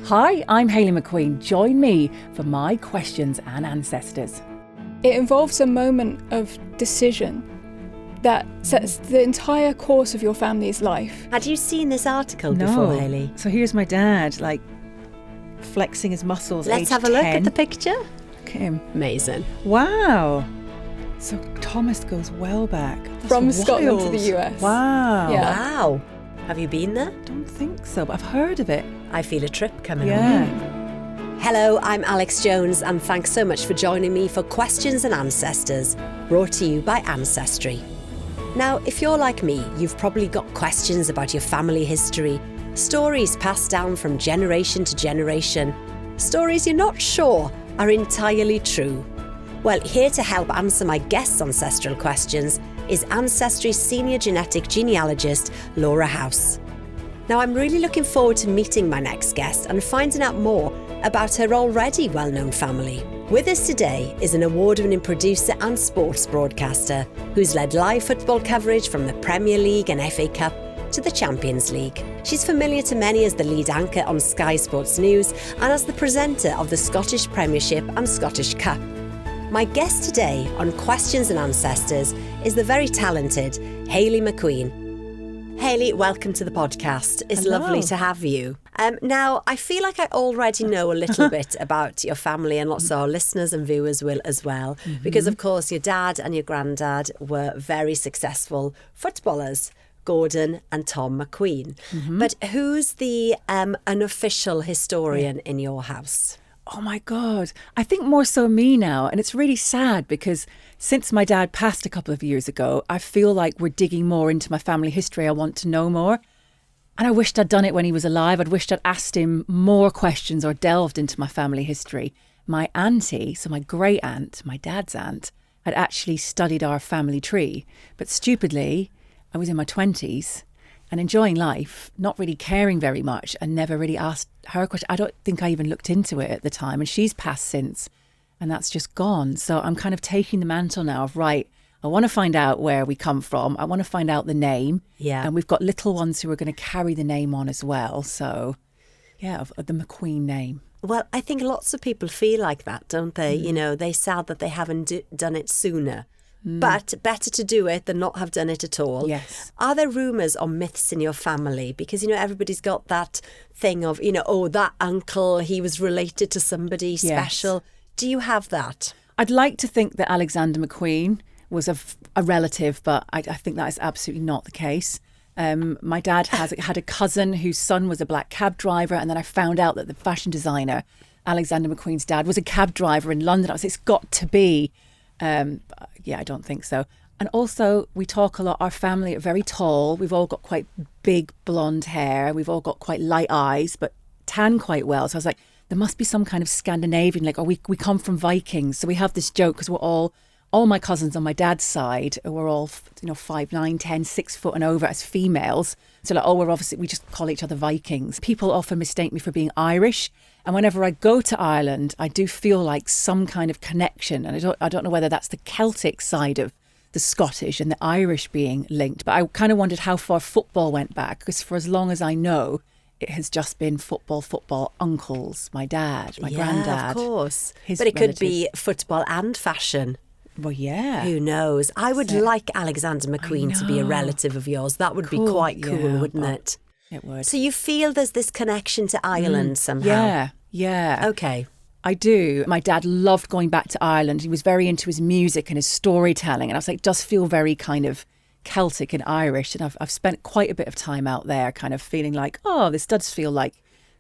Hi, I'm Hayley McQueen. Join me for my questions and ancestors. It involves a moment of decision that sets the entire course of your family's life. Had you seen this article before, Hayley? So here's my dad, like, flexing his muscles. Let's have a look at the picture. Look at him. Amazing. Wow. So Thomas goes well back. That's From wild. Scotland to the US. Wow. Yeah. Wow. Have you been there? Don't think so, but I've heard of it. I feel a trip coming Yeah. on. Hello, I'm Alex Jones, and thanks so much for joining me for Questions and Ancestors, brought to you by Ancestry. Now, if you're like me, you've probably got questions about your family history, stories passed down from generation to generation, stories you're not sure are entirely true. Well, here to help answer my guests' ancestral questions is Ancestry's senior genetic genealogist, Laura House. Now, I'm really looking forward to meeting my next guest and finding out more about her already well-known family. With us today is an award-winning producer and sports broadcaster who's led live football coverage from the Premier League and FA Cup to the Champions League. She's familiar to many as the lead anchor on Sky Sports News and as the presenter of the Scottish Premiership and Scottish Cup. My guest today on Questions and Ancestors is the very talented Hayley McQueen. Hayley, welcome to the podcast. It's Hello. lovely to have you. Now, I feel like I already know a little bit about your family, and lots of our listeners and viewers will as well, because of course your dad and your granddad were very successful footballers, Gordon and Tom McQueen. But who's the unofficial historian in your house? Oh my God. I think more so me now. And it's really sad because since my dad passed a couple of years ago, I feel like we're digging more into my family history. I want to know more. And I wished I'd done it when he was alive. I'd wished I'd asked him more questions or delved into my family history. My auntie, so my great aunt, my dad's aunt, had actually studied our family tree. But stupidly, I was in my 20s and enjoying life, not really caring very much, and never really asked her a question. I don't think I even looked into it at the time, and she's passed since, and that's just gone. So I'm kind of taking the mantle now of, right, I want to find out where we come from. I want to find out the name. Yeah. And we've got little ones who are going to carry the name on as well. So, yeah, of the McQueen name. Well, I think lots of people feel like that, don't they? You know, they're sad that they haven't done it sooner. But better to do it than not have done it at all. Yes. Are there rumours or myths in your family? Because, you know, everybody's got that thing of, you know, oh, that uncle, he was related to somebody special. Do you have that? I'd like to think that Alexander McQueen was a relative, but I think that is absolutely not the case. My dad had a cousin whose son was a black cab driver, and then I found out that the fashion designer, Alexander McQueen's dad, was a cab driver in London. I was, it's got to be. Yeah, I don't think so. And also, we talk a lot. Our family are very tall. We've all got quite big blonde hair. We've all got quite light eyes, but tan quite well. So I was like, there must be some kind of Scandinavian, like, or we come from Vikings. So we have this joke because we're all my cousins on my dad's side were all, 5'9", 10, 6 foot and over as females. So like, we just call each other Vikings. People often mistake me for being Irish. And whenever I go to Ireland, I do feel like some kind of connection. And I don't know whether that's the Celtic side of the Scottish and the Irish being linked. But I kind of wondered how far football went back, because for as long as I know, it has just been football, uncles, my dad, my granddad. Yeah, of course. But it relatives. could be football and fashion. Well, yeah. Who knows? I would like Alexander McQueen to be a relative of yours. That would be quite cool, wouldn't it? It would. So you feel there's this connection to Ireland somehow? Yeah. Okay. I do. My dad loved going back to Ireland. He was very into his music and his storytelling. And I was like, it does feel very kind of Celtic and Irish. And I've spent quite a bit of time out there kind of feeling like, oh, this does feel like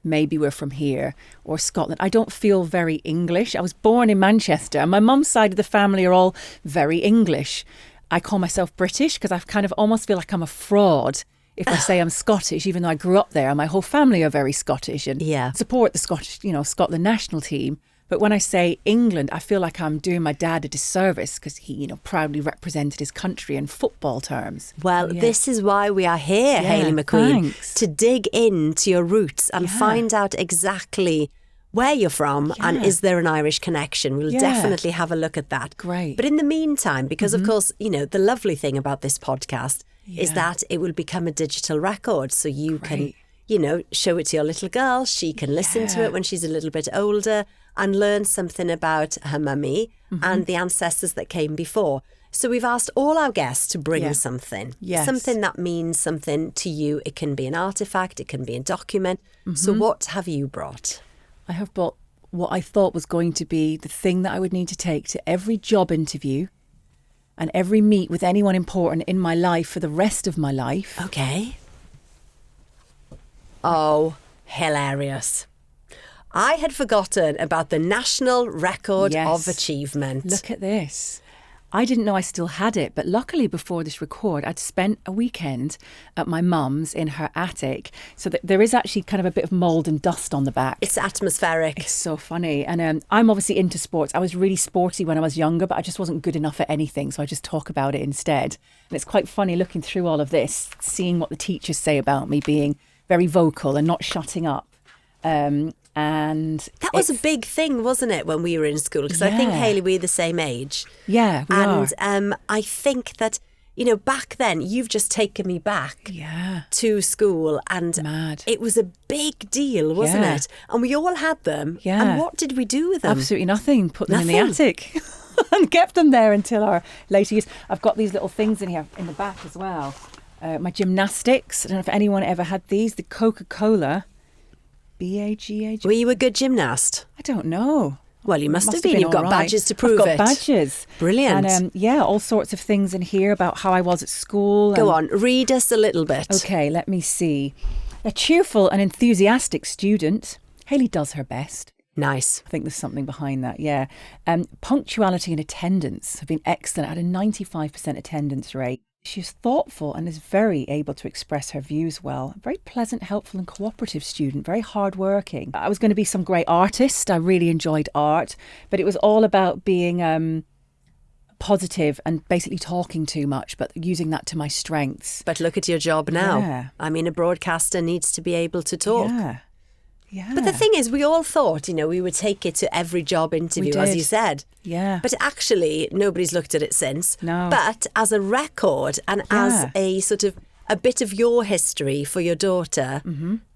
maybe we're from here or Scotland. I don't feel very English. I was born in Manchester and my mum's side of the family are all very English. I call myself British because I kind of almost feel like I'm a fraud if I say I'm Scottish, even though I grew up there and my whole family are very Scottish and support the Scottish, Scotland national team. But when I say England, I feel like I'm doing my dad a disservice because he, proudly represented his country in football terms. Well, this is why we are here, Hayley McQueen, to dig into your roots and find out exactly where you're from and is there an Irish connection. We'll definitely have a look at that. Great. But in the meantime, because of course, the lovely thing about this podcast is that it will become a digital record, so you can show it to your little girl. She can listen to it when she's a little bit older and learn something about her mummy and the ancestors that came before. So we've asked all our guests to bring something, something that means something to you. It can be an artifact, it can be a document. So what have you brought? I have brought what I thought was going to be the thing that I would need to take to every job interview and every meet with anyone important in my life for the rest of my life. Okay. Oh, hilarious. I had forgotten about the National Record of Achievement. Look at this. I didn't know I still had it, but luckily before this record, I'd spent a weekend at my mum's in her attic. So that there is actually kind of a bit of mould and dust on the back. It's atmospheric. It's so funny. And I'm obviously into sports. I was really sporty when I was younger, but I just wasn't good enough at anything. So I just talk about it instead. And it's quite funny looking through all of this, seeing what the teachers say about me being very vocal and not shutting up. And that was a big thing, wasn't it, when we were in school? Because I think, Hayley, we're the same age. Yeah, we are. And I think that, back then, you've just taken me back to school. And it was a big deal, wasn't it? And we all had them. Yeah. And what did we do with them? Absolutely nothing. Put them in the attic and kept them there until our later years. I've got these little things in here in the back as well. My gymnastics. I don't know if anyone ever had these. The Coca-Cola. BAGA. Were you a good gymnast? I don't know. Well, you must have been. You've got badges to prove it. I've got badges. Brilliant. And all sorts of things in here about how I was at school. Go on, read us a little bit. Okay, let me see. A cheerful and enthusiastic student. Hayley does her best. Nice. I think there's something behind that, yeah. Punctuality and attendance have been excellent. I had a 95% attendance rate. She's thoughtful and is very able to express her views well. Very pleasant, helpful and cooperative student, very hardworking. I was going to be some great artist. I really enjoyed art, but it was all about being positive and basically talking too much, but using that to my strengths. But look at your job now. Yeah. I mean, a broadcaster needs to be able to talk. Yeah. But the thing is, we all thought, we would take it to every job interview, as you said. Yeah. But actually, nobody's looked at it since. No. But as a record and as a sort of a bit of your history for your daughter,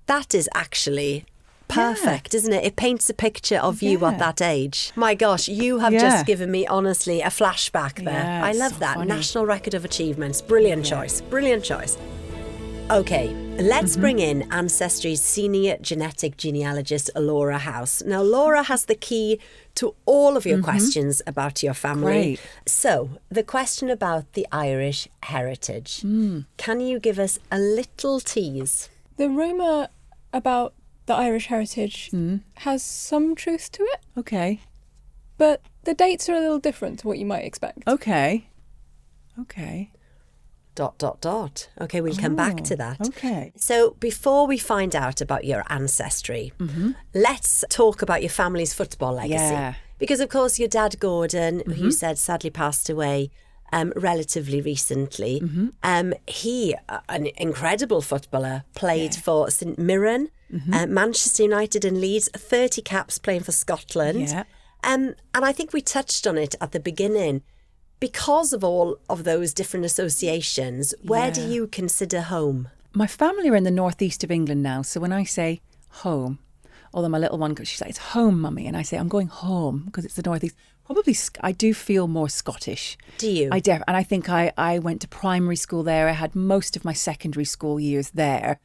that is actually perfect, isn't it? It paints a picture of you at that age. My gosh, you have just given me, honestly, a flashback there. Yeah, I love that. Funny. National Record of Achievements. Brilliant choice. Brilliant choice. Okay, let's bring in Ancestry's senior genetic genealogist, Laura House. Now, Laura has the key to all of your questions about your family. Great. So, the question about the Irish heritage. Can you give us a little tease? The rumour about the Irish heritage has some truth to it. Okay. But the dates are a little different to what you might expect. Okay. Okay, we'll come back to that. Okay. So before we find out about your ancestry, let's talk about your family's football legacy. Yeah. Because, of course, your dad, Gordon, who you said sadly passed away relatively recently, he, an incredible footballer, played for St Mirren, Manchester United and Leeds, 30 caps playing for Scotland. Yeah. And I think we touched on it at the beginning. Because of all of those different associations, where do you consider home? My family are in the northeast of England now, so when I say home, although my little one, she's like, it's home, mummy, and I say, I'm going home because it's the northeast. Probably, I do feel more Scottish. Do you? And I think I went to primary school there. I had most of my secondary school years there.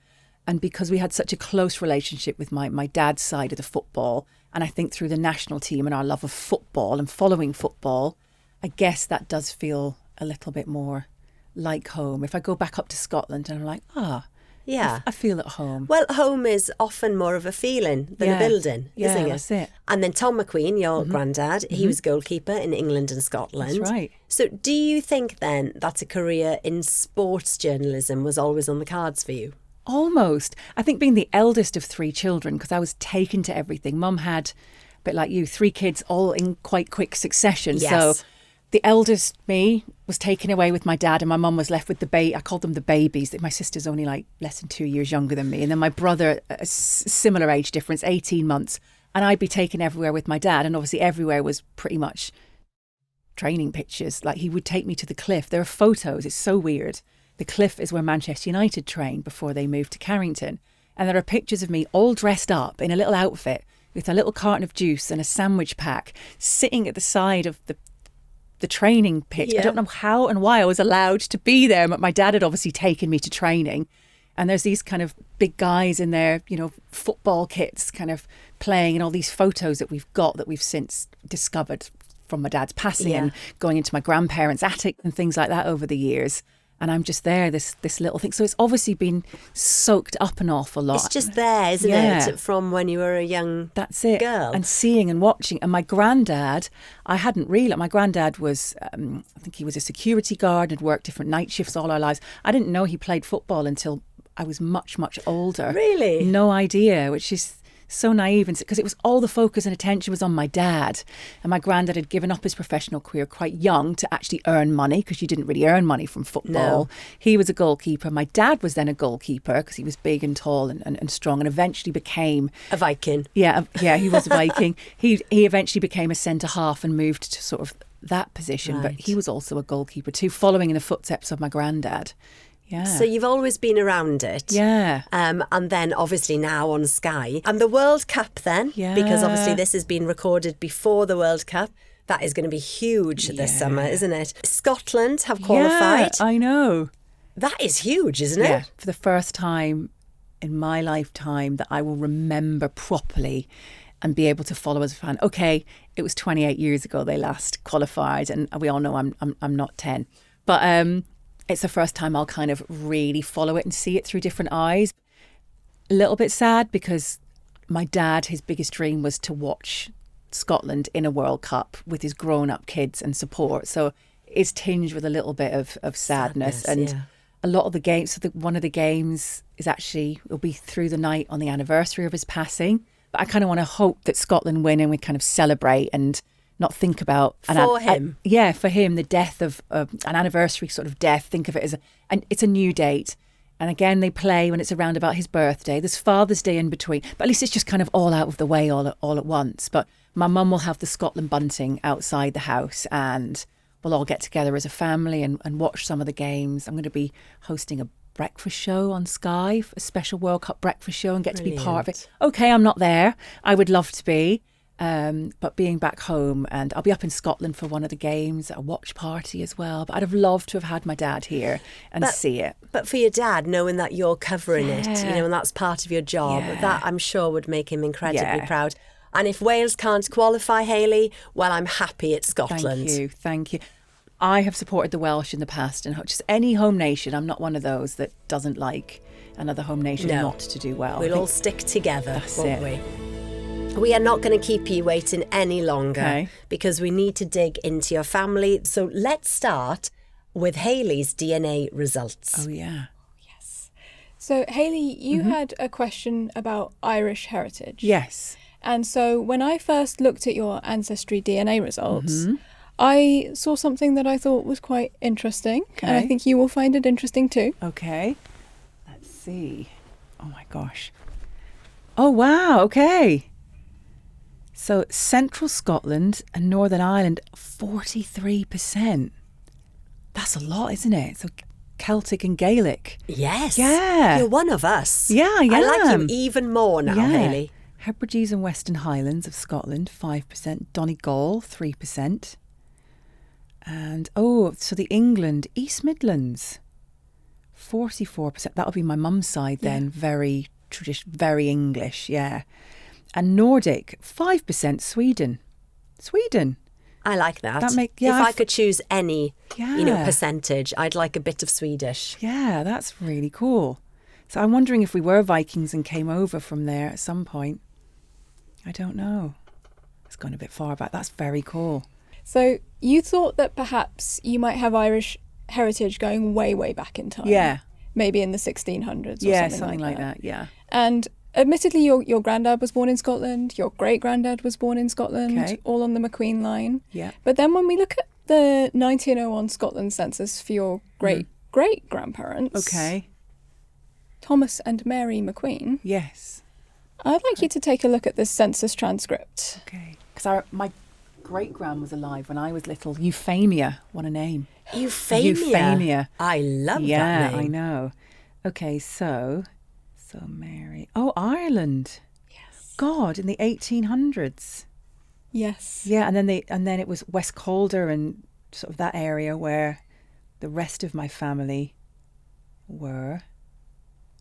And because we had such a close relationship with my dad's side of the football, and I think through the national team and our love of football and following football, I guess that does feel a little bit more like home. If I go back up to Scotland and I'm like, I feel at home. Well, home is often more of a feeling than a building, isn't it? That's it. And then Tom McQueen, your granddad, he was goalkeeper in England and Scotland. That's right. So do you think then that a career in sports journalism was always on the cards for you? Almost. I think being the eldest of 3 children, because I was taken to everything. Mum had, a bit like you, 3 kids all in quite quick succession. Yes. So the eldest, me, was taken away with my dad and my mum was left with I called them the babies. My sister's only like less than 2 years younger than me. And then my brother, a similar age difference, 18 months. And I'd be taken everywhere with my dad. And obviously everywhere was pretty much training pictures. Like he would take me to the cliff. There are photos. It's so weird. The cliff is where Manchester United trained before they moved to Carrington. And there are pictures of me all dressed up in a little outfit with a little carton of juice and a sandwich pack sitting at the side of the training pitch. I don't know how and why I was allowed to be there, but my dad had obviously taken me to training. And there's these kind of big guys in their, football kits kind of playing, and all these photos that we've got that we've since discovered from my dad's passing and going into my grandparents' attic and things like that over the years. And I'm just there, this little thing. So it's obviously been soaked up an awful lot. It's just there, isn't it? From when you were a young That's it. girl. And seeing and watching. And my granddad, I hadn't realised. My granddad was, I think he was a security guard and worked different night shifts all our lives. I didn't know he played football until I was much, much older. Really? No idea, which is so naive, because it was all the focus and attention was on my dad. And my granddad had given up his professional career quite young to actually earn money, because you didn't really earn money from football. No. He was a goalkeeper. My dad was then a goalkeeper because he was big and tall and strong, and eventually became a Viking. Yeah, he was a Viking. He eventually became a centre half and moved to sort of that position. But he was also a goalkeeper too, following in the footsteps of my granddad. Yeah. So you've always been around it. Yeah. And then obviously now on Sky. And the World Cup then, because obviously this has been recorded before the World Cup. That is going to be huge this summer, isn't it? Scotland have qualified. Yeah, I know. That is huge, isn't it? Yeah, for the first time in my lifetime that I will remember properly and be able to follow as a fan. Okay, it was 28 years ago they last qualified, and we all know I'm not 10. But it's the first time I'll kind of really follow it and see it through different eyes. A little bit sad because my dad, his biggest dream was to watch Scotland in a World Cup with his grown-up kids and support. So it's tinged with a little bit of sadness. And a lot of the games, so one of the games will be through the night on the anniversary of his passing. But I kind of want to hope that Scotland win and we kind of celebrate and not think about for him. For him, the death of an anniversary sort of death. Think of it as and it's a new date. And again, they play when it's around about his birthday. There's Father's Day in between, but at least it's just kind of all out of the way all at once. But my mum will have the Scotland bunting outside the house, and we'll all get together as a family and watch some of the games. I'm going to be hosting a breakfast show on Sky, a special World Cup breakfast show, and get to be part of it. Okay, I'm not there. I would love to be. But being back home, and I'll be up in Scotland for one of the games, a watch party as well. But I'd have loved to have had my dad here and see it. But for your dad, knowing that you're covering it, and that's part of your job, that I'm sure would make him incredibly proud. And if Wales can't qualify, Hayley, well, I'm happy it's Scotland. Thank you. I have supported the Welsh in the past, and just any home nation. I'm not one of those that doesn't like another home nation not to do well. We'll all stick together, won't we? We are not going to keep you waiting any longer because we need to dig into your family. So let's start with Hayley's DNA results. Oh, yeah. Yes. So, Hayley, you had a question about Irish heritage. Yes. And so when I first looked at your AncestryDNA results, I saw something that I thought was quite interesting. And I think you will find it interesting too. Okay. Let's see. Oh, my gosh. Oh, wow. Okay. So Central Scotland and Northern Ireland, 43%. That's a lot, isn't it? So Celtic and Gaelic. Yes. Yeah. You're one of us. Yeah, I am. I like you even more now, Hayley. Hebrides and Western Highlands of Scotland, 5%. Donegal, 3%. And, so the England, East Midlands, 44%. That'll be my mum's side then. Very very English, And Nordic, 5% Sweden. I like that. If I could choose any, percentage, I'd like a bit of Swedish. Yeah, that's really cool. So I'm wondering if we were Vikings and came over from there at some point. I don't know. It's gone a bit far back. That's very cool. So you thought that perhaps you might have Irish heritage going way, way back in time. Yeah. Maybe in the 1600s or something like that. Yeah. And admittedly, your granddad was born in Scotland, your great-granddad was born in Scotland, all on the McQueen line. Yeah. But then when we look at the 1901 Scotland census for your great-great-grandparents, Thomas and Mary McQueen. Yes. I'd like you to take a look at this census transcript. Okay. Because my great-gran was alive when I was little. Euphemia, what a name. Euphemia. Euphemia. I love that name. Yeah, I know. Okay, so So Mary. Oh, Ireland. Yes. God, in the 1800s. Yes. Yeah, and then it was West Calder and sort of that area where the rest of my family were.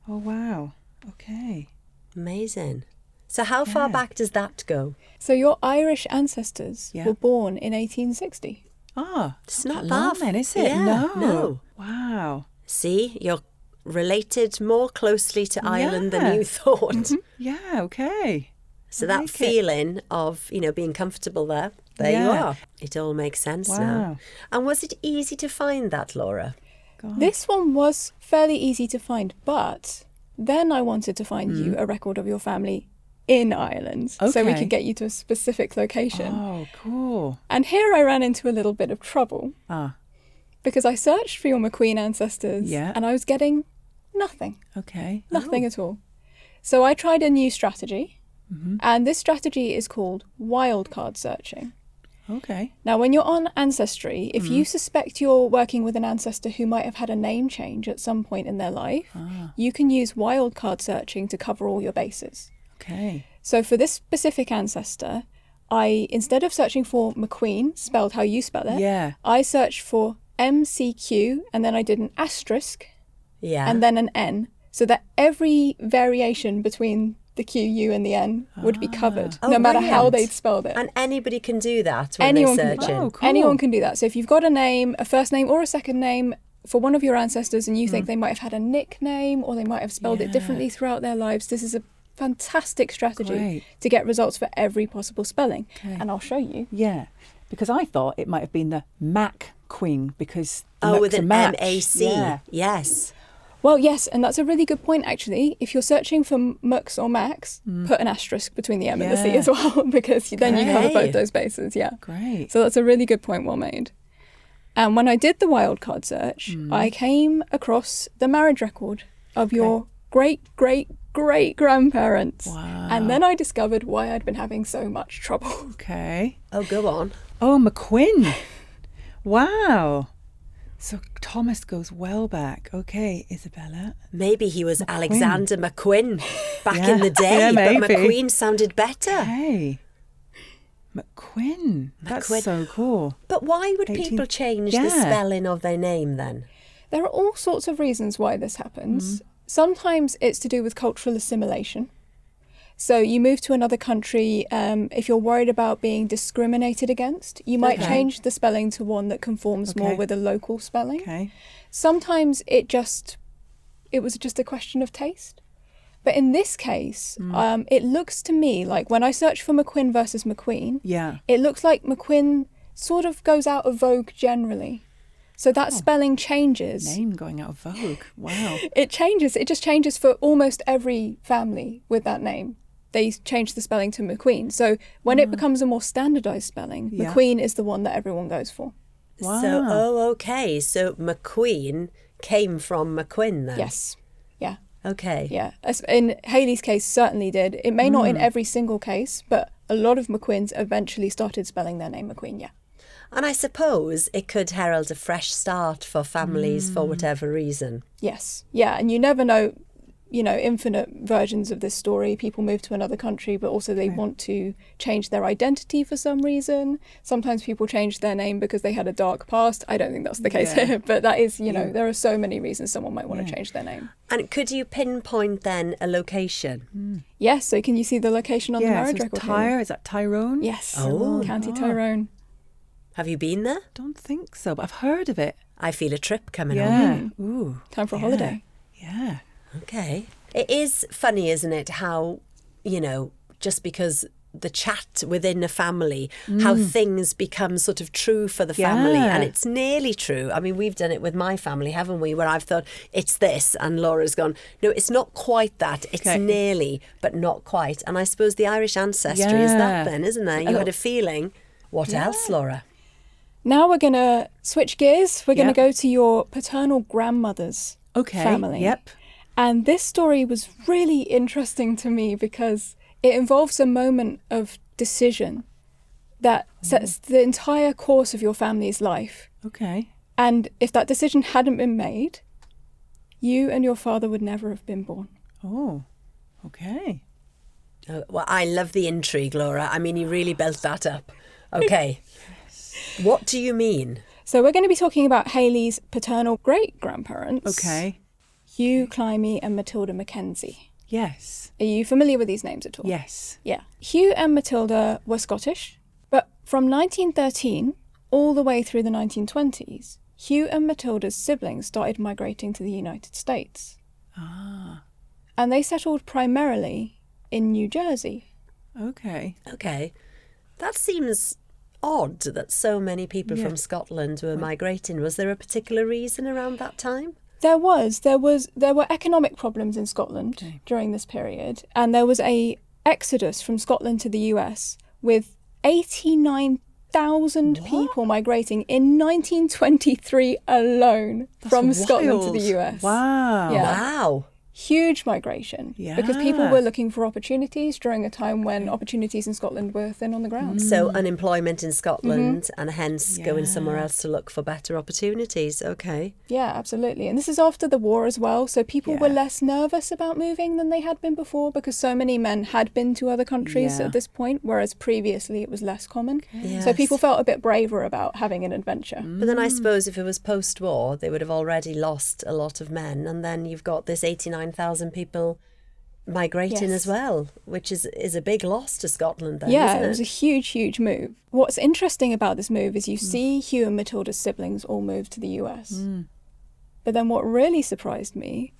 Oh, wow. Okay. Amazing. So how far back does that go? So your Irish ancestors were born in 1860. Ah, It's not long bad then, is it? Yeah, No. Wow. See, you're related more closely to Ireland than you thought. Yeah, okay. So I that like it. feeling of, being comfortable there you are. It all makes sense now. Wow. And was it easy to find that, Laura? God. This one was fairly easy to find, but then I wanted to find you a record of your family in Ireland so we Okay. could get you to a specific location. Oh, cool. And here I ran into a little bit of trouble Ah, because I searched for your McQueen ancestors and I was getting nothing. okay. Nothing at all. So I tried a new strategy, and this strategy is called wildcard searching. Okay. Now, when you're on Ancestry, if you suspect you're working with an ancestor who might have had a name change at some point in their life, you can use wildcard searching to cover all your bases. Okay. So for this specific ancestor, instead of searching for McQueen, spelled how you spell it, Yeah. I searched for MCQ, and then I did an asterisk, Yeah. and then an N, so that every variation between the Q, U, and the N would be covered, Oh, no matter how brilliant. they'd spelled it. And anybody can do that when Anyone they're can do searching. Oh, cool. Anyone can do that. So if you've got a name, a first name or a second name for one of your ancestors, and you think they might have had a nickname or they might have spelled it differently throughout their lives, this is a fantastic strategy Great. to get results for every possible spelling. Okay. And I'll show you. Yeah, because I thought it might have been the Mac Queen because the Oh, with Mac's a an match. M-A-C. Yeah. Yes. Well, yes, and that's a really good point, actually. If you're searching for Mux or Max, put an asterisk between the M and the C Yeah. as well, because then you cover Okay. both those bases, yeah. Great. So that's a really good point, well made. And when I did the wildcard search, I came across the marriage record of your great-great-great-grandparents. Wow. And then I discovered why I'd been having so much trouble. Okay. Oh, go on. Oh, McQueen. Wow. So Thomas goes well back. Okay, Isabella. Maybe he was Alexander McQueen back Yeah. in the day, Yeah, but maybe. McQueen sounded better. Hey. McQueen. That's McQueen. so cool. But why would 18 people change the Yeah. spelling of their name then? There are all sorts of reasons why this happens. Sometimes it's to do with cultural assimilation. So you move to another country, if you're worried about being discriminated against, you might Okay. change the spelling to one that conforms more Okay. with a local spelling. Okay. Sometimes it was just a question of taste. But in this case, it looks to me like when I search for McQueen versus McQueen, Yeah. it looks like McQueen sort of goes out of vogue generally. So that spelling changes. Name going out of vogue. Wow. It changes. It just changes for almost every family with that name. They change the spelling to McQueen. So when it becomes a more standardised spelling, Yeah. McQueen is the one that everyone goes for. Wow. So, okay. So McQueen came from McQueen then? Yes. Yeah. Okay. Yeah. In Hayley's case, certainly did. It may not in every single case, but a lot of McQueens eventually started spelling their name McQueen, yeah. And I suppose it could herald a fresh start for families for whatever reason. Yes. Yeah. And you never know, infinite versions of this story. People move to another country, but also they want to change their identity for some reason. Sometimes people change their name because they had a dark past. I don't think that's the case Yeah. here, but that is, there are so many reasons someone might want to change their name. And could you pinpoint then a location? Yes. So can you see the location on the Yeah, marriage so record? it's here? Is that Tyrone? Yes. Oh. County Tyrone. Have you been there? Don't think so, but I've heard of it. I feel a trip coming on. Yeah. Ooh. Time for a Yeah. holiday. Yeah. Okay. It is funny, isn't it, how, just because the chat within a family, how things become sort of true for the family. Yeah. And it's nearly true. I mean, we've done it with my family, haven't we? Where I've thought, it's this. And Laura's gone, no, it's not quite that. It's Okay. nearly, but not quite. And I suppose the Irish ancestry is Yeah. that then, isn't there? You had a feeling. What else, Laura? Now we're going to switch gears. We're going to Yep. go to your paternal grandmother's Okay. family. Yep. And this story was really interesting to me because it involves a moment of decision that sets the entire course of your family's life. Okay. And if that decision hadn't been made, you and your father would never have been born. Oh, okay. Oh, well, I love the intrigue, Laura. I mean, you really built that up. Okay. What do you mean? So we're going to be talking about Hayley's paternal great-grandparents. Okay. Hugh Climie and Matilda Mackenzie. Yes. Are you familiar with these names at all? Yes. Yeah. Hugh and Matilda were Scottish, but from 1913 all the way through the 1920s, Hugh and Matilda's siblings started migrating to the United States. Ah. And they settled primarily in New Jersey. Okay. Okay. That seems odd that so many people from Scotland were migrating. Was there a particular reason around that time? There were economic problems in Scotland during this period, and there was a exodus from Scotland to the US with 89,000 people migrating in 1923 alone from Scotland to the US. Wow. Yeah. Wow. Huge migration because people were looking for opportunities during a time when opportunities in Scotland were thin on the ground. So unemployment in Scotland and hence going somewhere else to look for better opportunities. Okay. Yeah, absolutely. And this is after the war as well. So people were less nervous about moving than they had been before because so many men had been to other countries at this point, whereas previously it was less common. Yes. So people felt a bit braver about having an adventure. But then I suppose if it was post-war, they would have already lost a lot of men. And then you've got this 89,000 people migrating as well, which is a big loss to Scotland then, isn't it? It was a huge, huge move. What's interesting about this move is you see Hugh and Matilda's siblings all move to the US. But then what really surprised me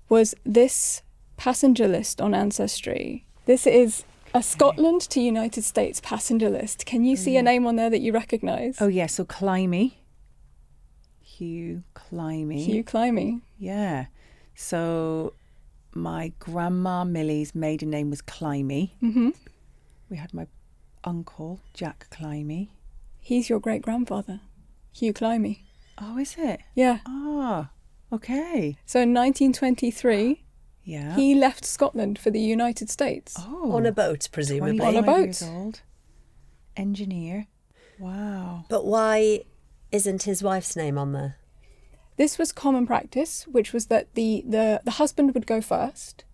was this passenger list on Ancestry. This is a Scotland to United States passenger list. Can you see a name on there that you recognise? Oh, yeah. So Climie. Hugh Climie. Hugh Climie. Yeah. So my grandma Millie's maiden name was Climie. Mm-hmm. We had my uncle, Jack Climie. He's your great-grandfather, Hugh Climie. Oh, is it? Yeah. Ah, okay. So in 1923, he left Scotland for the United States. Oh. On a boat, presumably. On a boat. Years old. Engineer. Wow. But why isn't his wife's name on there? This was common practice, which was that the husband would go first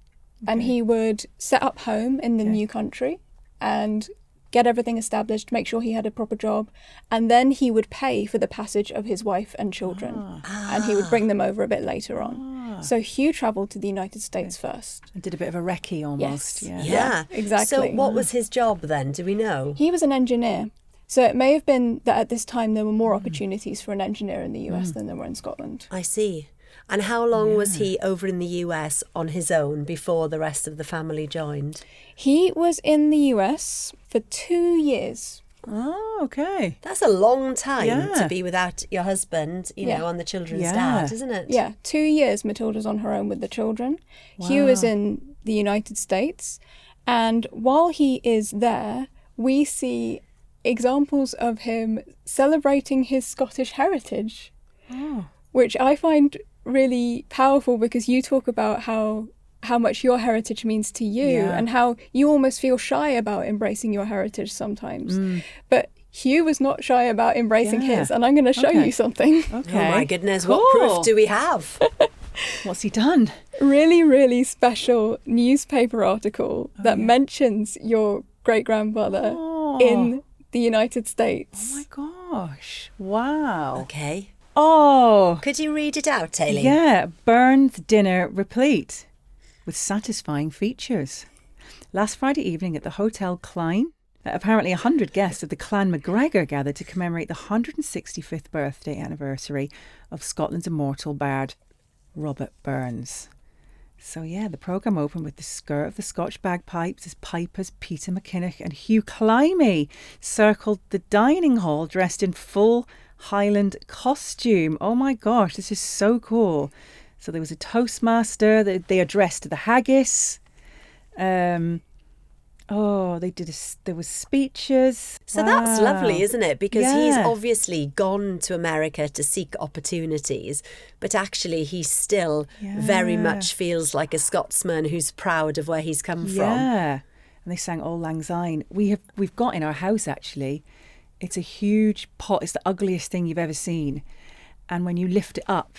and he would set up home in the new country and get everything established, make sure he had a proper job, and then he would pay for the passage of his wife and children and he would bring them over a bit later on. So Hugh travelled to the United States first. And did a bit of a recce almost. Yes. Yeah, exactly. So what was his job then? Do we know? He was an engineer. So it may have been that at this time there were more opportunities for an engineer in the US than there were in Scotland. I see. And how long was he over in the US on his own before the rest of the family joined? He was in the US for 2 years. Oh, okay. That's a long time to be without your husband, you know, on the children's dad, isn't it? Yeah, 2 years Matilda's on her own with the children. Hugh is in the United States. And while he is there, we see examples of him celebrating his Scottish heritage, which I find really powerful because you talk about how much your heritage means to you and how you almost feel shy about embracing your heritage sometimes. But Hugh was not shy about embracing his, and I'm going to show you something. Okay. Oh my goodness, Cool. what proof do we have? What's he done? Really, really special newspaper article that mentions your great-grandfather in the United States. Oh my gosh. Wow. Okay. Oh. Could you read it out, Hayley? Yeah. Burns dinner replete with satisfying features. Last Friday evening at the Hotel Klein, apparently 100 guests of the Clan MacGregor gathered to commemorate the 165th birthday anniversary of Scotland's immortal bard, Robert Burns. So yeah, the programme opened with the skirt of the Scotch bagpipes as pipers Peter McKinnock and Hugh Climie circled the dining hall dressed in full Highland costume. Oh my gosh, this is so cool. So there was a toastmaster, they addressed the haggis. There was speeches. So that's lovely, isn't it? Because he's obviously gone to America to seek opportunities, but actually he still very much feels like a Scotsman who's proud of where he's come from. Yeah, and they sang Auld Lang Syne. We've got in our house actually. It's a huge pot. It's the ugliest thing you've ever seen, and when you lift it up,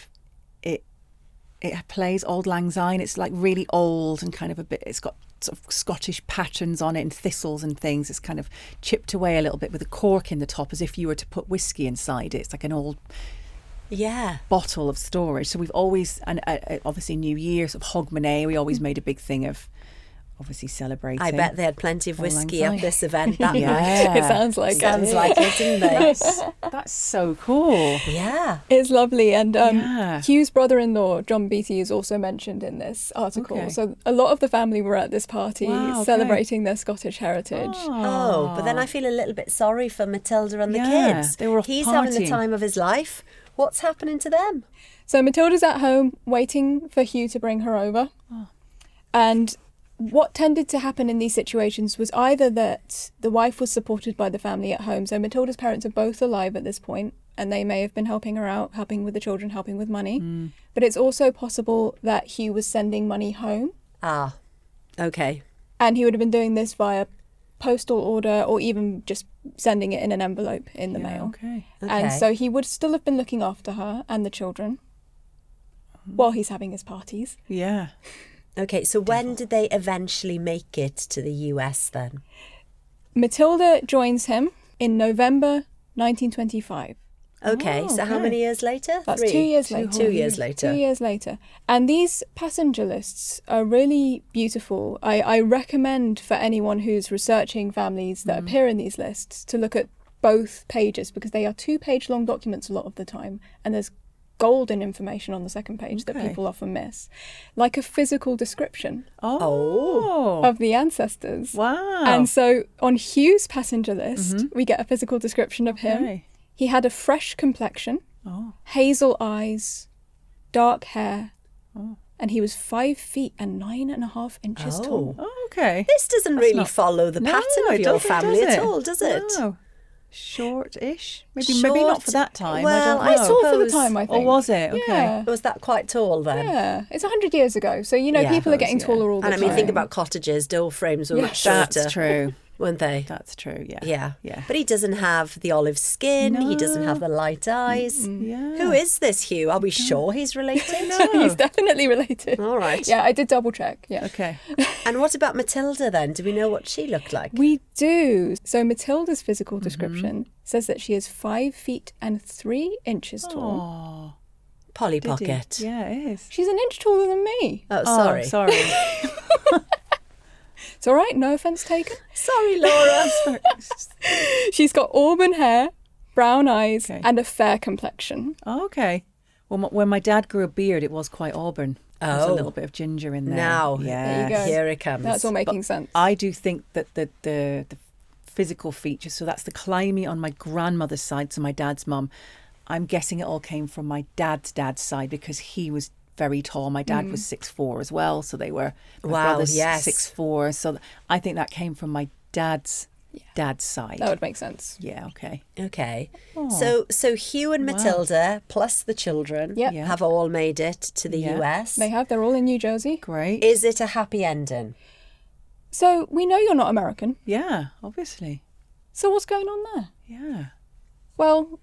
it plays Auld Lang Syne. It's like really old and kind of a bit, it's got sort of Scottish patterns on it and thistles and things. It's kind of chipped away a little bit with a cork in the top, as if you were to put whiskey inside it. It's like an old bottle of storage. So we've always, and obviously New Year, sort of Hogmanay, we always made a big thing of obviously celebrating. I bet they had plenty of whiskey at this event that night. It sounds like like it, didn't they? That's so cool. Yeah. It's lovely. And Hugh's brother-in-law, John Beattie, is also mentioned in this article. Okay. So a lot of the family were at this party celebrating their Scottish heritage. Oh, but then I feel a little bit sorry for Matilda and the kids. They were off He's partying. having the time of his life. What's happening to them? So Matilda's at home waiting for Hugh to bring her over. And what tended to happen in these situations was either that the wife was supported by the family at home. So Matilda's parents are both alive at this point, and they may have been helping her out, helping with the children, helping with money. But it's also possible that Hugh was sending money home. Ah, okay. And he would have been doing this via postal order or even just sending it in an envelope in the mail. Okay. And so he would still have been looking after her and the children while he's having his parties. Yeah. Okay, so when did they eventually make it to the US then? Matilda joins him in November 1925. Okay, so how many years later? That's 3? 2 years later. 2 years later. 2 years later. And these passenger lists are really beautiful. I recommend for anyone who's researching families that appear in these lists to look at both pages, because they are 2-page long documents a lot of the time. And there's golden information on the second page that people often miss. Like a physical description of the ancestors. Wow. And so on Hugh's passenger list, we get a physical description of him. He had a fresh complexion, hazel eyes, dark hair, and he was 5 feet and 9.5 inches tall. Oh, okay. This doesn't really follow the pattern of it your doesn't, family does at all, does it? No. Short-ish? Maybe not for that time. Well, I don't know. It's tall for the time, I think. Or was it? Okay. Yeah. Was that quite tall then? Yeah, it's 100 years ago. So, you know, Yeah, people are getting taller all the And I time. mean, think about cottages, door frames were much shorter. That's true. Weren't they? That's true, yeah. Yeah. Yeah. But he doesn't have the olive skin. He doesn't have the light eyes. Yeah. Who is this Hugh? Are we sure he's related? He's definitely related. All right. Yeah, I did double check. Yeah. Okay. And what about Matilda then? Do we know what she looked like? We do. So Matilda's physical description says that she is 5 feet and 3 inches tall. Oh, Polly did he? Pocket. Yeah, it is. She's an inch taller than me. Oh, sorry. Sorry. It's all right, no offence taken. Sorry, Laura. She's got auburn hair, brown eyes, Okay. and a fair complexion. Oh, okay. Well, when my dad grew a beard, it was quite auburn. There's a little bit of ginger in there. Now, yeah. There you go. Here it comes. That's all making sense. I do think that the physical features, so that's the climby on my grandmother's side, so my dad's mum, I'm guessing it all came from my dad's side because he was very tall. My dad was 6'4" as well, so they were my brothers 6'4". So I think that came from my dad's side. That would make sense. Yeah, okay. Okay. So Hugh and Matilda plus the children have all made it to the US. They have. They're all in New Jersey. Great. Is it a happy ending? So we know you're not American. Yeah, obviously. So what's going on there? Yeah. Well,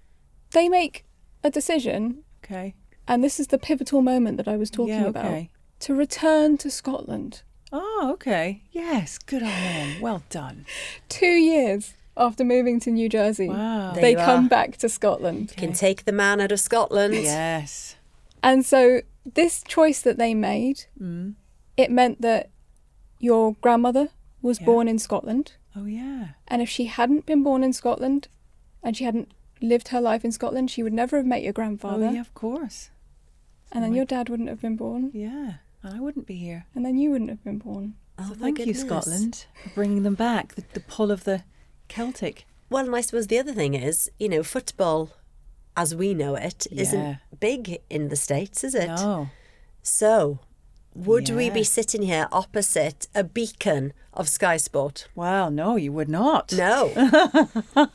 they make a decision, Okay. and this is the pivotal moment that I was talking about, okay. to return to Scotland. Oh, okay. Yes, good on them. Well done. 2 years after moving to New Jersey, Wow. There they you come are. back to Scotland. Can take the man out of Scotland. Yes. And so this choice that they made, it meant that your grandmother was born in Scotland. Oh, yeah. And if she hadn't been born in Scotland and she hadn't lived her life in Scotland, she would never have met your grandfather. Oh, yeah, of course. And then your dad wouldn't have been born. Yeah. And I wouldn't be here. And then you wouldn't have been born. Oh, So my thank you, goodness. Scotland, for bringing them back. The pull of the Celtic. Well, and I suppose the other thing is, you know, football, as we know it, Yeah. isn't big in the States, is it? No. So, would we Yeah. be sitting here opposite a beacon of Sky Sport? Well, no, you would not. No.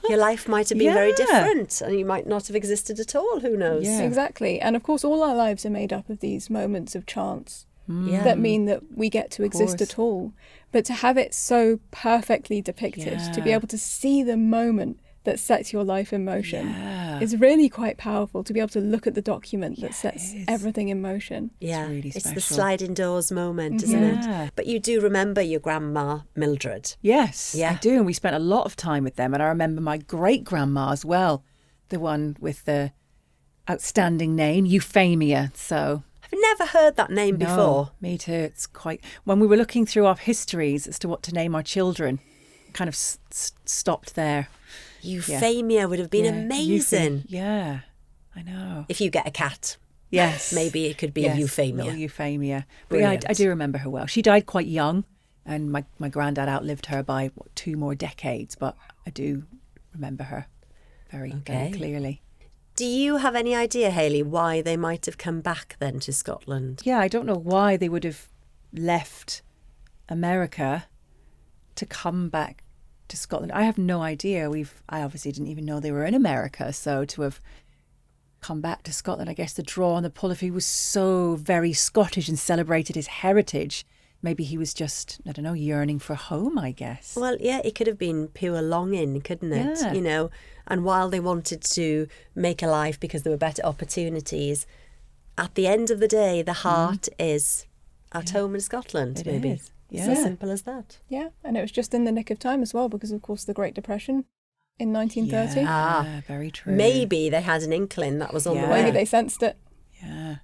Your life might have been very Yeah. different and you might not have existed at all. Who knows? Yeah. Exactly. And of course, all our lives are made up of these moments of chance Yeah. that mean that we get to exist course. at all. But to have it so perfectly depicted, to be Yeah. able to see the moment that sets your life in motion, Yeah. It's really quite powerful to be able to look at the document that sets everything in motion. Yeah, really it's special. the sliding doors moment, isn't it? But you do remember your grandma, Mildred. Yes, Yeah. I do. And we spent a lot of time with them. And I remember my great-grandma as well, the one with the outstanding name, Euphemia. So I've never heard that name no, before. me too. It's quite... When we were looking through our histories as to what to name our children, kind of stopped there. Euphemia would have been amazing. Yeah, I know. If you get a cat. Yes. Maybe it could be a Euphemia. Little Euphemia. But yeah, I do remember her well. She died quite young, and my granddad outlived her by 2 more decades, but I do remember her very clearly. Do you have any idea, Hayley, why they might have come back then to Scotland? Yeah, I don't know why they would have left America to come back to Scotland. I have no idea. I obviously didn't even know they were in America, so to have come back to Scotland, I guess the draw and the pull, if he was so very Scottish and celebrated his heritage, maybe he was just, I don't know, yearning for home, I guess. Well, yeah, it could have been pure longing, couldn't it? Yeah. You know, and while they wanted to make a life because there were better opportunities, at the end of the day, the heart is at home in Scotland, It maybe. is. It's Yeah. as simple as that. Yeah, and it was just in the nick of time as well because, of course, the Great Depression in 1930. Yeah, very true. Maybe they had an inkling that was on the Yeah. way. Maybe they sensed it. Yeah.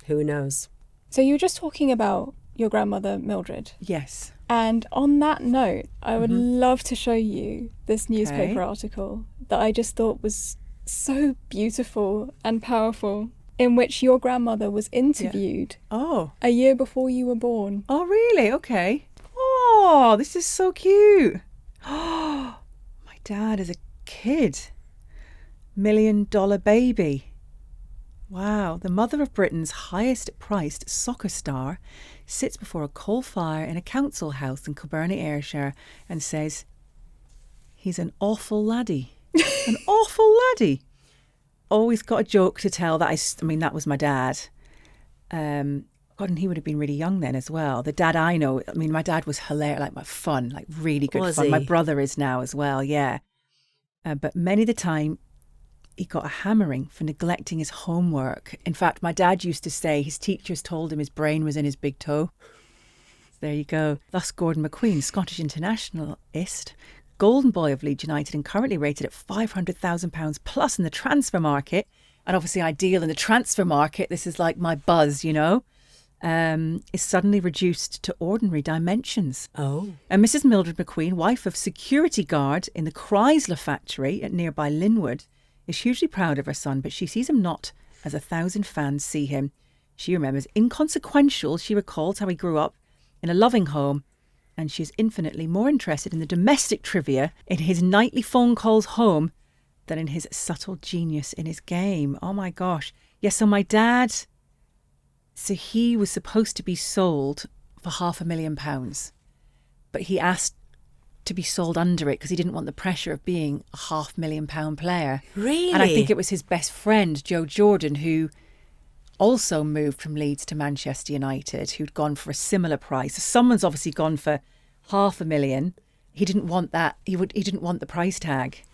Who knows? So you were just talking about your grandmother, Mildred. Yes. And on that note, I would love to show you this newspaper article that I just thought was so beautiful and powerful, in which your grandmother was interviewed Oh. a year before you were born. Oh, really? Okay. Oh, this is so cute. Oh, my dad is a kid. $1 million baby. Wow. The mother of Britain's highest priced soccer star sits before a coal fire in a council house in Kilburnie, Ayrshire, and says, he's an awful laddie. An awful laddie. Always got a joke to tell that I mean, that was my dad. God, and he would have been really young then as well. The dad I know, I mean, my dad was hilarious, like fun, like really good Was fun. he? My brother is now as well, yeah. But many of the time, he got a hammering for neglecting his homework. In fact, my dad used to say his teachers told him his brain was in his big toe. There you go. Thus, Gordon McQueen, Scottish internationalist, golden boy of Leeds United and currently rated at £500,000 plus in the transfer market. And obviously ideal in the transfer market. This is like my buzz, you know. Is suddenly reduced to ordinary dimensions. Oh. And Mrs. Mildred McQueen, wife of security guard in the Chrysler factory at nearby Linwood, is hugely proud of her son, but she sees him not as 1,000 fans see him. She remembers inconsequential. She recalls how he grew up in a loving home, and she is infinitely more interested in the domestic trivia in his nightly phone calls home than in his subtle genius in his game. Oh my gosh. Yes, so my dad, so he was supposed to be sold for £500,000, but he asked to be sold under it because he didn't want the pressure of being a £500,000 player. Really? And I think it was his best friend, Joe Jordan, who also moved from Leeds to Manchester United, who'd gone for a similar price. So someone's obviously gone for £500,000. He didn't want that. He didn't want the price tag.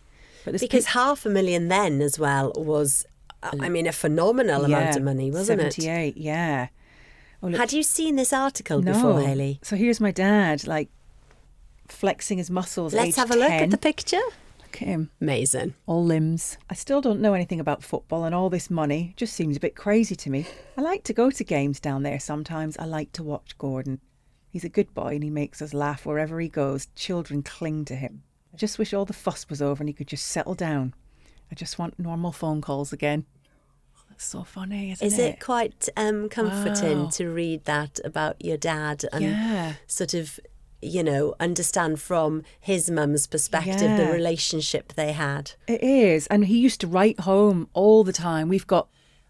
But this Because £500,000 then as well was, I mean, a phenomenal amount of money, wasn't 78, yeah. Oh, it? look, Had you seen this article before, Hayley? So here's my dad, like, flexing his muscles. Let's age have a look 10. at the picture. Look at him. Amazing. All limbs. I still don't know anything about football, and all this money just seems a bit crazy to me. I like to go to games down there sometimes. I like to watch Gordon. He's a good boy and he makes us laugh wherever he goes. Children cling to him. I just wish all the fuss was over and he could just settle down. I just want normal phone calls again. Oh, that's so funny, isn't it? Is it quite comforting Wow. to read that about your dad and Yeah. sort of, you know, understand from his mum's perspective the Yeah. relationship they had? It is. And he used to write home all the time.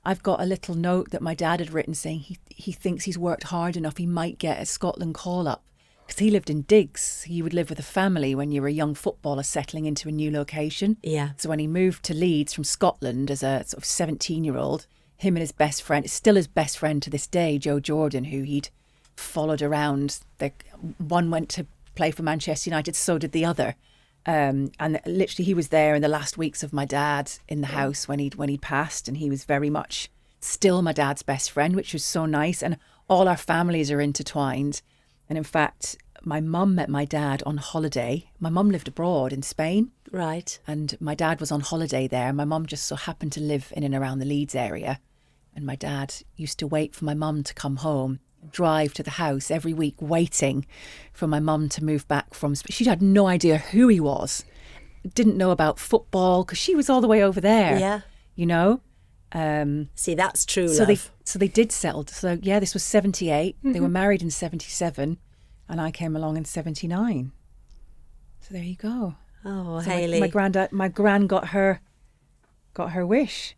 I've got a little note that my dad had written saying he thinks he's worked hard enough. He might get a Scotland call-up. Because he lived in digs. You would live with a family when you were a young footballer settling into a new location. Yeah. So when he moved to Leeds from Scotland as a sort of 17-year-old, him and his best friend, still his best friend to this day, Joe Jordan, who he'd followed around. One went to play for Manchester United, so did the other. And literally he was there in the last weeks of my dad in the house when he passed, and he was very much still my dad's best friend, which was so nice. And all our families are intertwined. And in fact, my mum met my dad on holiday. My mum lived abroad in Spain. Right. And my dad was on holiday there. My mum just so happened to live in and around the Leeds area. And my dad used to wait for my mum to come home, drive to the house every week, waiting for my mum to move back from Spain. She had no idea who he was. Didn't know about football because she was all the way over there. Yeah. You know? See, that's true So love. they did settle. So yeah, this was 78. They were married in 77, and I came along in 79. So there you go. Oh, So Hayley. my gran got her wish.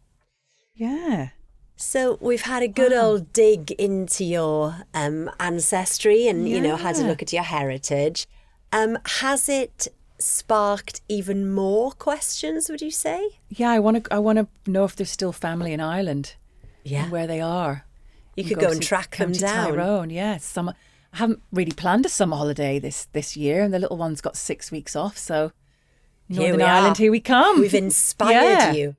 Yeah. So we've had a good old dig into your ancestry and, you know, had a look at your heritage. Has it sparked even more questions, would you say? Yeah, I want to know if there's still family in Ireland. Yeah. And where they are. You could go and track them County down. Tyrone, yeah. I haven't really planned a summer holiday this year, and the little one's got 6 weeks off, so Northern Ireland, here we come. We've inspired you.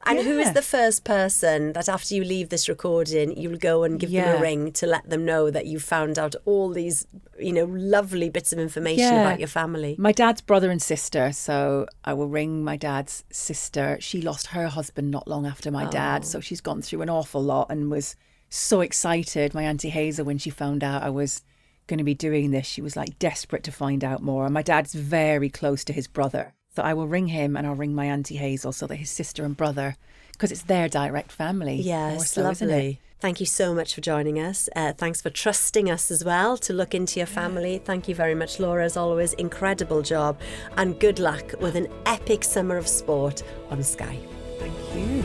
And who is Yeah. the first person that after you leave this recording, you'll go and give them a ring to let them know that you found out all these, you know, lovely bits of information about your family? My dad's brother and sister. So I will ring my dad's sister. She lost her husband not long after my dad. So she's gone through an awful lot and was so excited. My Auntie Hazel, when she found out I was going to be doing this, she was like desperate to find out more. And my dad's very close to his brother. So I will ring him and I'll ring my Auntie Hazel so that his sister and brother, because it's their direct family. Yeah, more it's so, isn't it? lovely. Thank you so much for joining us. Thanks for trusting us as well to look into your family. Thank you very much, Laura, as always. Incredible job. And good luck with an epic summer of sport on Sky. Thank you.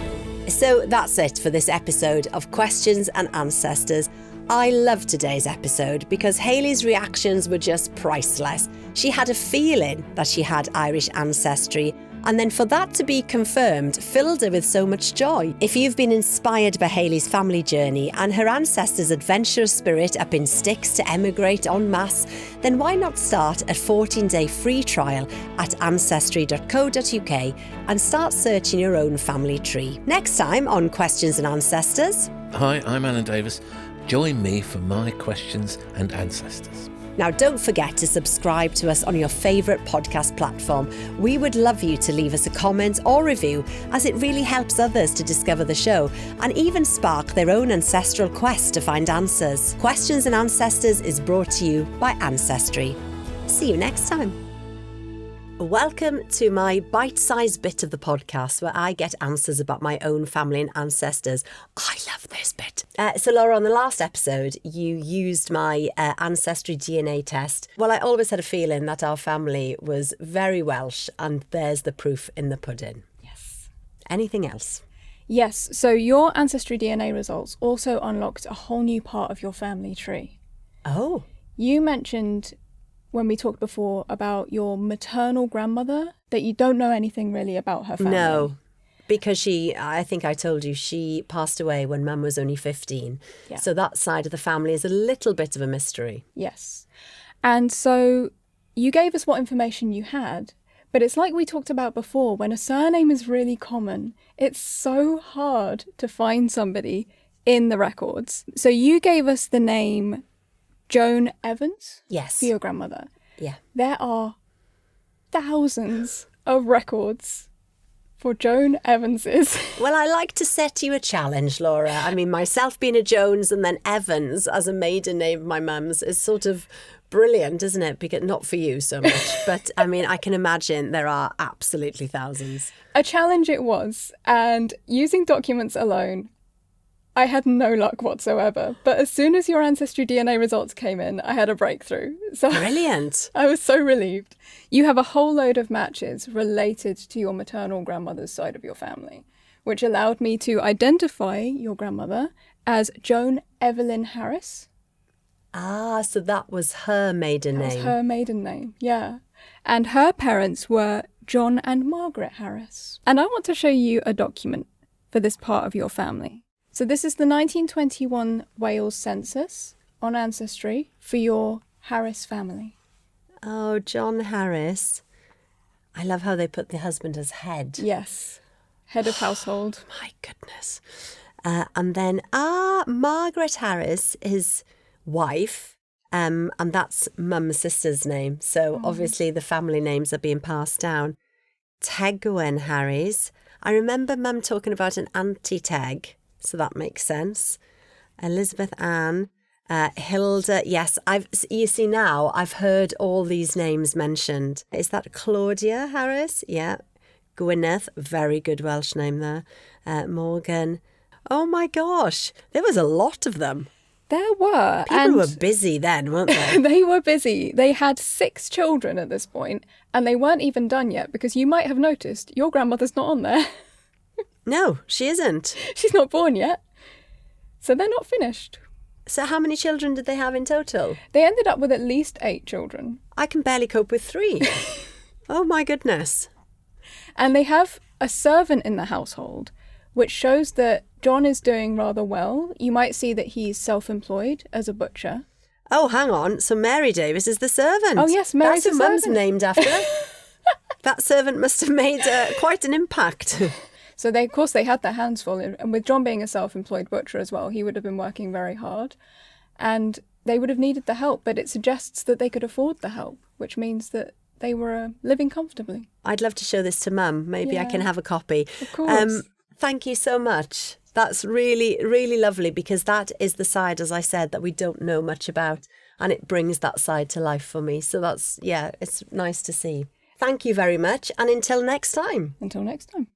So that's it for this episode of Questions and Ancestors. I loved today's episode because Hayley's reactions were just priceless. She had a feeling that she had Irish ancestry, and then for that to be confirmed filled her with so much joy. If you've been inspired by Hayley's family journey and her ancestors' adventurous spirit up in sticks to emigrate en masse, then why not start a 14-day free trial at ancestry.co.uk and start searching your own family tree. Next time on Questions and Ancestors. Hi, I'm Alan Davis. Join me for my questions and ancestors. Now, don't forget to subscribe to us on your favourite podcast platform. We would love you to leave us a comment or review, as it really helps others to discover the show and even spark their own ancestral quest to find answers. Questions and Ancestors is brought to you by Ancestry. See you next time. Welcome to my bite-sized bit of the podcast where I get answers about my own family and ancestors. I love this bit. So Laura, on the last episode, you used my AncestryDNA test. Well, I always had a feeling that our family was very Welsh, and there's the proof in the pudding. Yes. Anything else? Yes, so your AncestryDNA results also unlocked a whole new part of your family tree. Oh. You mentioned when we talked before about your maternal grandmother that you don't know anything really about her family. No, because I think I told you, she passed away when Mum was only 15. Yeah. So that side of the family is a little bit of a mystery. Yes. And so you gave us what information you had, but it's like we talked about before, when a surname is really common, it's so hard to find somebody in the records. So you gave us the name Joan Evans. Yes. For your grandmother. Yeah. There are thousands of records for Joan Evanses. Well, I like to set you a challenge, Laura. I mean, myself being a Jones and then Evans as a maiden name of my mum's is sort of brilliant, isn't it? Because not for you so much, but I mean, I can imagine there are absolutely thousands. A challenge it was, and using documents alone, I had no luck whatsoever. But as soon as your AncestryDNA results came in, I had a breakthrough. So Brilliant. I was so relieved. You have a whole load of matches related to your maternal grandmother's side of your family, which allowed me to identify your grandmother as Joan Evelyn Harris. Ah, so that was her maiden That was name. her maiden name, yeah. And her parents were John and Margaret Harris. And I want to show you a document for this part of your family. So this is the 1921 Wales census on Ancestry for your Harris family. Oh, John Harris. I love how they put the husband as head. Yes. Head of household. My goodness. And then Margaret Harris, his wife, and that's mum's sister's name. So obviously the family names are being passed down. Tegwyn Harris. I remember Mum talking about an Auntie Teg, so that makes sense. Elizabeth Ann. Hilda, yes, you see now, I've heard all these names mentioned. Is that Claudia Harris? Yeah. Gwyneth, very good Welsh name there. Morgan. Oh my gosh, there was a lot of them. There were. People were busy then, weren't they? They were busy. They had 6 children at this point, and they weren't even done yet, because you might have noticed your grandmother's not on there. No, she isn't. She's not born yet. So they're not finished. So how many children did they have in total? They ended up with at least 8 children. I can barely cope with 3. Oh my goodness. And they have a servant in the household, which shows that John is doing rather well. You might see that he's self-employed as a butcher. Oh, hang on. So Mary Davis is the servant. Oh, yes, Mary's That's the who Mum's servant. named after. That servant must have made quite an impact. So they, of course, they had their hands full. And with John being a self-employed butcher as well, he would have been working very hard. And they would have needed the help, but it suggests that they could afford the help, which means that they were living comfortably. I'd love to show this to Mum. Maybe I can have a copy. Of course. Thank you so much. That's really, really lovely, because that is the side, as I said, that we don't know much about. And it brings that side to life for me. So that's, it's nice to see. Thank you very much. And until next time. Until next time.